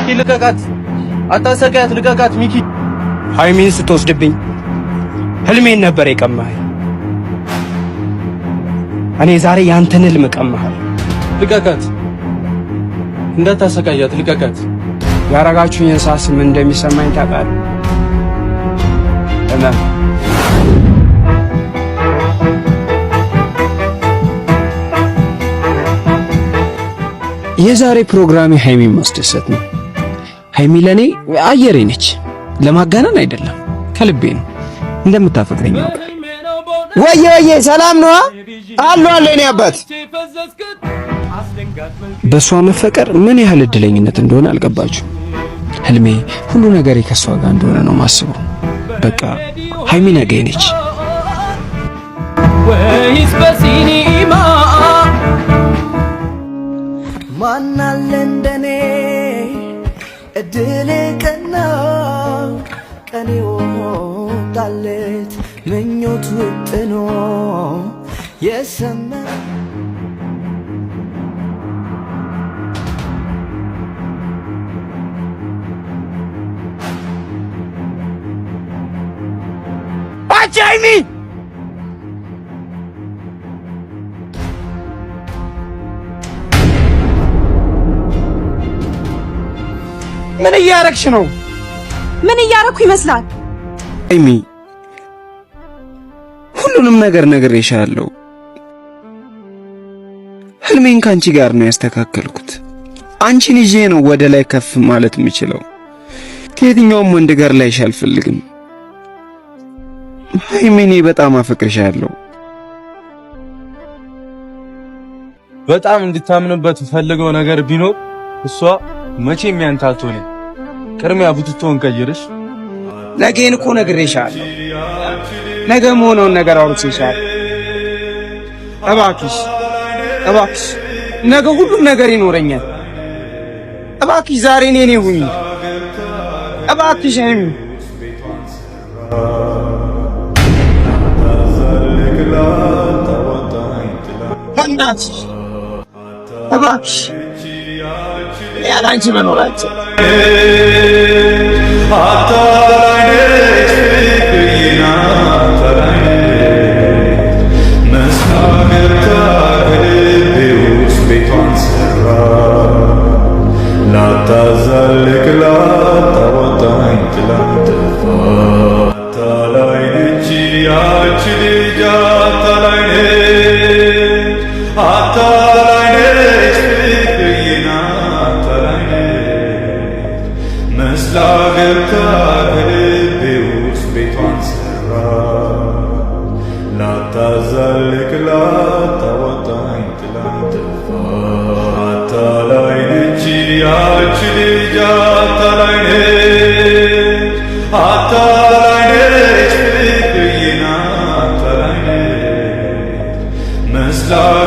ሚኪ ልቀቃት፣ አታሰቃያት፣ ልቀቃት ሚኪ። ሃይሚን ስትወስድብኝ ህልሜን ነበር የቀማኸኝ። እኔ ዛሬ ያንተን ህልም ቀማኸኝ። ልቀቃት፣ እንዳታሰቃያት፣ ልቀቃት። ያረጋችሁኝ ሳስ ምን እንደሚሰማኝ ታውቃለህ? እና የዛሬ ፕሮግራሜ ሃይሚን ማስደሰት ነው። ሃይሚ ለኔ አየሬ ነች። ለማጋነን አይደለም፣ ከልቤ ነው። እንደምታፈቅረኝ ነው። ወየ ሰላም ነው አሉ እኔ አባት። በሷ መፈቀር ምን ያህል እድለኝነት እንደሆነ አልገባችሁ። ህልሜ ሁሉ ነገር ከሷ ጋር እንደሆነ ነው ማስበው። በቃ ሃይሚ ነገ ነች። ወይስ በሲኒማ ማናለ እንደኔ እድል ቀናው ቀኔ ወጣለት ምኞት ውጥኖ የሰማ ሃይሚ ምን እያረግሽ ነው? ምን እያረኩ ይመስላል? ሃይሚ ሁሉንም ነገር ነግሬሻለሁ። ህልሜን ካንቺ ጋር ነው ያስተካከልኩት። አንቺን ይዤ ነው ወደ ላይ ከፍ ማለት የምችለው። ከየትኛውም ወንድ ጋር ላይሽ አልፈልግም። ሃይሚ እኔ በጣም አፈቅርሻለሁ። በጣም እንድታምንበት ፈልገው ነገር ቢኖር እሷ መቼም ያንተ አትሆንም። ቅድሚያ ቡትቶን ቀይርሽ። ነገን እኮ ነግሬሻለሁ። ነገ መሆኑን ነገር አውርቼሻለሁ። እባክሽ ነገ ሁሉም ነገር ይኖረኛል። እባክሽ ዛሬ እኔ ሁኚ። እባክሽ ሃይሚ እናትሽ እባክሽ ያለ አንቺ መኖራቸው Mesla